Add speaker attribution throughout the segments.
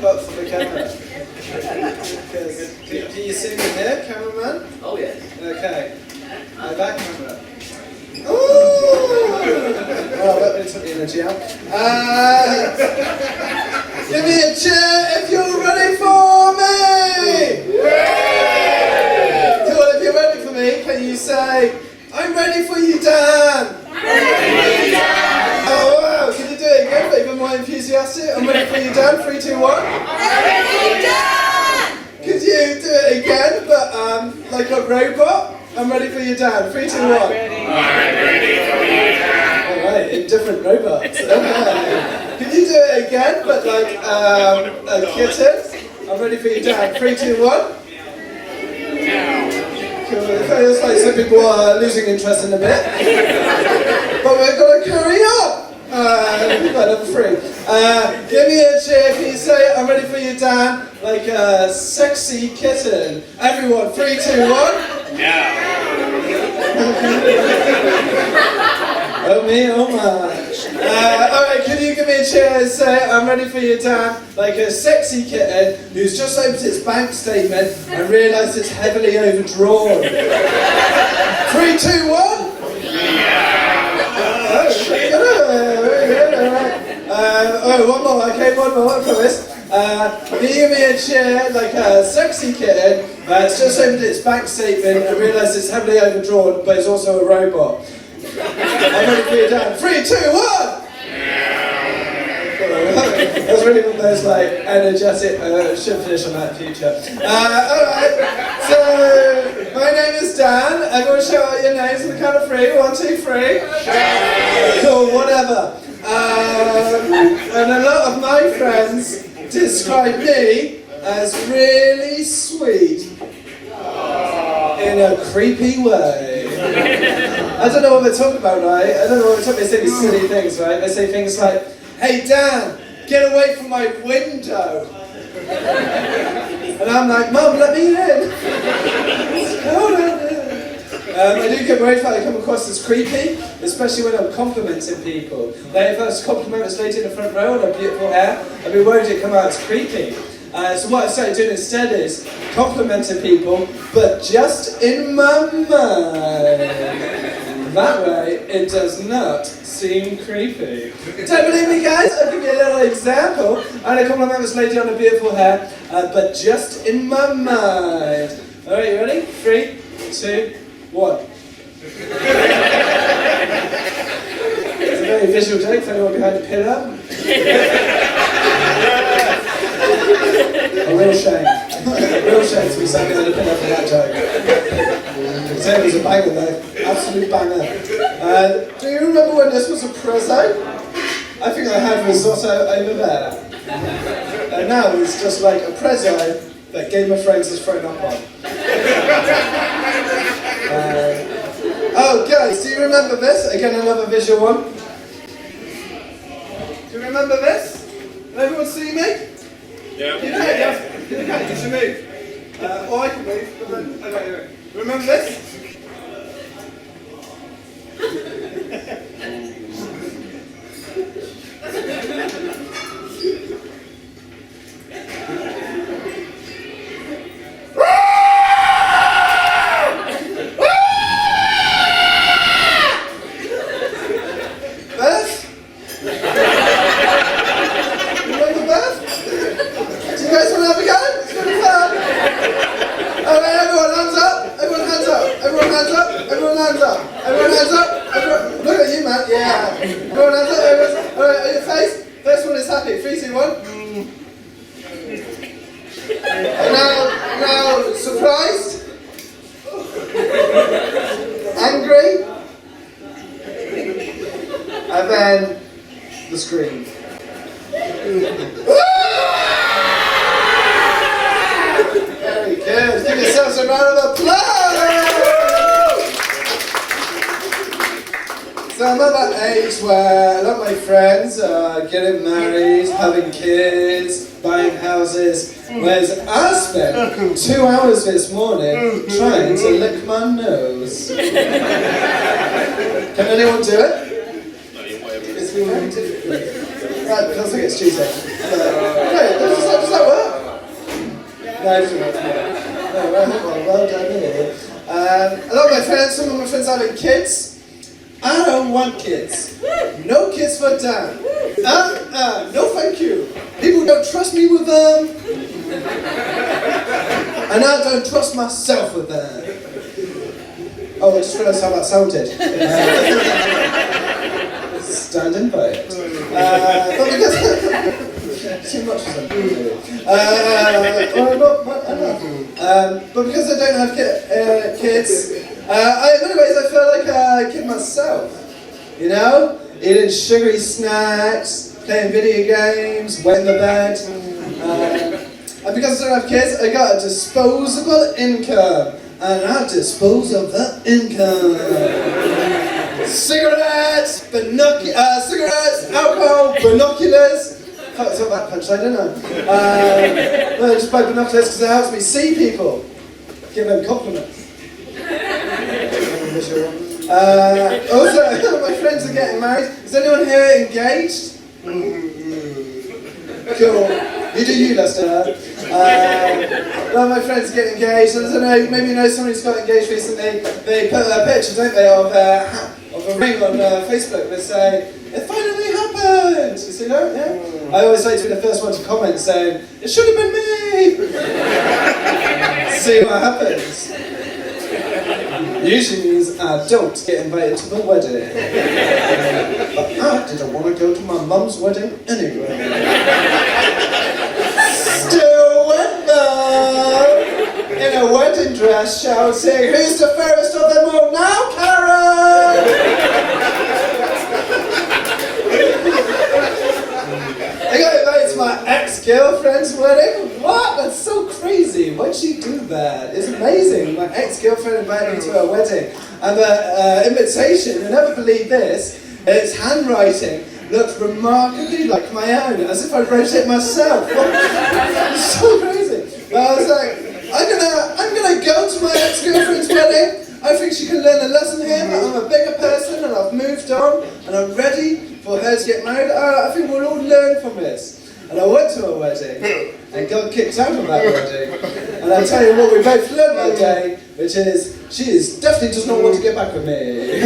Speaker 1: up for the camera. Can you see me here, cameraman?
Speaker 2: Oh yeah.
Speaker 1: Okay. My back camera. Ooh! Oh, that took the energy out. Give me a cheer if you're ready for me! Come on, if you're ready for me, can you say, I'm ready for you, Dan!
Speaker 3: I'm ready for you, Dan!
Speaker 1: Oh wow, can you do it again, but even more enthusiastic? I'm ready for you, Dan. 3, 2, 1.
Speaker 3: I'm ready for you, Dan!
Speaker 1: Could you do it again, but like a robot? I'm ready for you, Dan. 3, 2, 1.
Speaker 3: I'm ready for you, Dan!
Speaker 1: Alright, in different robots. Okay. Can you do it again, but like a kitten? I'm ready for you, Dan. 3, 2, 1. Cool. It feels like some people are losing interest in a bit. But we're going to carry on. Number 3. Give me a cheer if you say, I'm ready for you, Dan, like a sexy kitten. Everyone, 3, 2, 1. Oh me, oh my. Alright, can you give me a cheer and say, I'm ready for you, Dan, like a sexy kitten who's just opened its bank statement and realised it's heavily overdrawn. 3, 2, 1. One more, okay, one more, I promise. Can you give me a cheer, like a sexy kitten that's just opened its bank statement and realised it's heavily overdrawn, but it's also a robot. I'm ready for you, Dan. 3, 2, 1! That was really one of those like energetic, should finish on that in future. Alright, so my name is Dan. Everyone shout out your names on the count of 3. 1, 2, 3. Cool, whatever. And a lot of my friends describe me as really sweet in a creepy way. I don't know what they're talking about, right? I don't know what they're talking about. They say these silly things, right? They say things like, hey Dan, get away from my window. And I'm like, Mum, let me in. I do get worried if I come across as creepy, especially when I'm complimenting people. Like if I was complimenting this lady in the front row on her beautiful hair, I'd be worried it'd come out as creepy. So what I started doing instead is complimenting people, but just in my mind. That way, it does not seem creepy. Don't believe me, guys? I'll give you a little example. I had a compliment this lady on her beautiful hair, but just in my mind. Alright, you ready? 3, 2, 1. It's a very visual joke for anyone behind a pillar. A real shame. A real shame to be sat behind a pillar for that joke. It was a banger though. Absolute banger. Do you remember when this was a prezzo? I think I had risotto over there. And now it's just like a prezzo that Game of Thrones has thrown up on. Oh guys, do you remember this? Again, another visual one. Do you remember this? Can everyone see me?
Speaker 4: Yeah.
Speaker 1: You should move. Or I can move, but then, okay. Remember this? Now, surprised? Angry? And then the scream. Very good. Give yourselves a round of applause! So I'm at that age where a lot of my friends are getting married, having kids, buying houses, whereas I spent 2 hours this morning trying to lick my nose. Can anyone do it? It's been very difficult. Right, feels like it's Tuesday. Okay, does that No, it doesn't work tomorrow. No, well done here. A lot of my friends, some of my friends having kids. I don't want kids. No kids for Dan. No thank you. People don't trust me with them. And I don't trust myself with them. Oh, I just realised how that sounded. Standing by it. But because too much of something. But because I don't have kids, in many ways I feel like a kid myself. You know, eating sugary snacks, playing video games, wetting the bed. And because I don't have kids, I got a disposable income. And I dispose of that income. Cigarettes, cigarettes, alcohol, binoculars. I thought that punchline, didn't I? No, I just buy binoculars because it helps me see people. Give them compliments. Also, my friends are getting married. Is anyone here engaged? Cool. You do you, Leicester. Well, my friends get engaged. I don't know, maybe you know someone who's got engaged recently. They put a picture, don't they, of a ring on Facebook. They say, it finally happened! You see that? Yeah? I always like to be the first one to comment saying, it should have been me! See what happens. Usually means I don't get invited to the wedding. But I didn't want to go to my mum's wedding anyway. Still went there in a wedding dress shouting, who's the fairest of them all now, Karen? I got invited to my ex-girlfriend's wedding. What? That's so crazy. Why'd she do that? It's amazing. My ex-girlfriend invited me to her wedding. And the invitation, you'll never believe this, its handwriting looked remarkably like my own, as if I wrote it myself. It's so crazy. But I was like, I'm gonna go to my ex-girlfriend's wedding. I think she can learn a lesson here, that I'm a bigger person and I've moved on and I'm ready for her to get married. I think we'll all learn from this. And I went to a wedding and got kicked out of that wedding. And I'll tell you what we both learned that day, which is, definitely does not want to get back with me.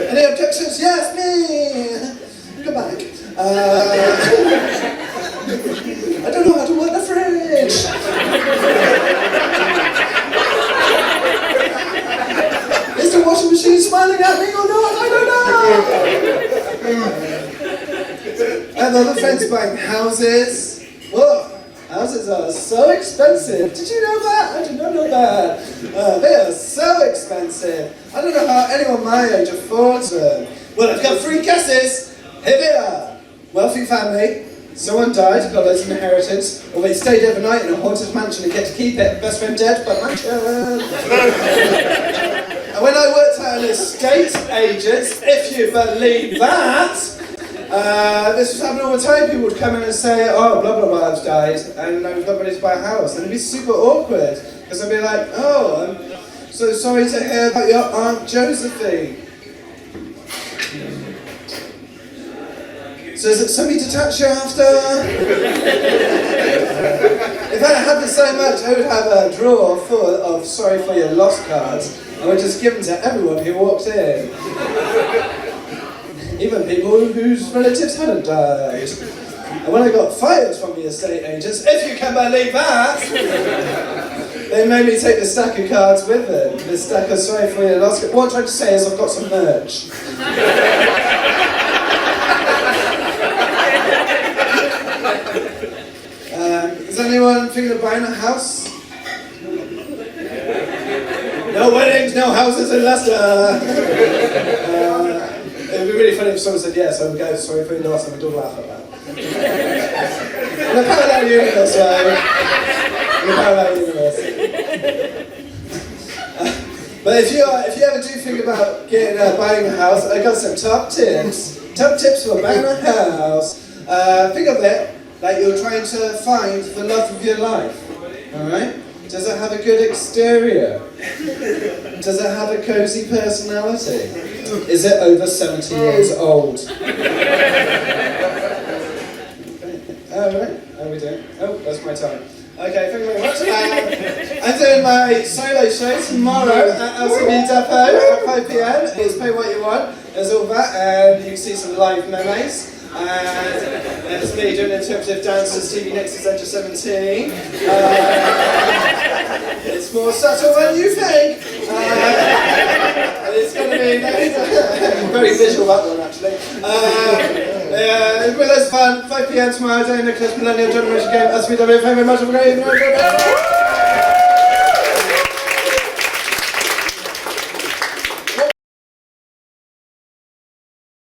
Speaker 1: Any objections? Yes, me! Come back. I don't know how to work the fridge. Is the washing machine smiling at me or not? I don't know! And other friends buying houses. Whoa, houses are so expensive. Did you know that? I did not know that. They are so expensive. I don't know how anyone my age affords them. Well, I've got 3 guesses. Here they are. Wealthy family. Someone died, got loads of inheritance, or they stayed overnight in a haunted mansion and get to keep it. Best friend dead, but mansion. And when I worked at an estate agent, if you believe that, this was happening all the time. People would come in and say, oh, blah, blah, blah, I've died, and we've got ready to buy a house. And it'd be super awkward, because I'd be like, oh, I'm so sorry to hear about your Aunt Josephine. So is it semi-detached you're after? If I had the so much, I would have a drawer full of sorry for your lost cards. I would just give them to everyone who walked in. Even people whose relatives hadn't died. And when I got fired from the estate agents, if you can believe that, they made me take the stack of cards with them. The stack of sorry for your lost cards. What I'm trying to say is I've got some merch. Is anyone thinking of buying a house? No weddings, no houses in Leicester! It would be really funny if someone said yes, I would go, sorry for your loss, and we'd all laugh at that. In a parallel universe, in a parallel universe. But if you ever do think about buying a house, I got some top tips. Top tips for buying a house. Think of it like you're trying to find the love of your life. Alright? Does it have a good exterior? Does it have a cozy personality? Is it over 70 years old? Oh, right. How are we doing? Oh, that's my time. Okay, thank you very much. I'm doing my solo show tomorrow at LCB Depot at 5 PM. It's pay what you want. There's all that, and you can see some live memes. And it's me doing interpretive dances, TV Next is Enter 17. It's more subtle than you think. And it's going to be very visual, that one actually. It's been loads of fun. 5 PM tomorrow, doing Nicholas Millennial Generation Game. That's me, thank you very much. Have a great evening.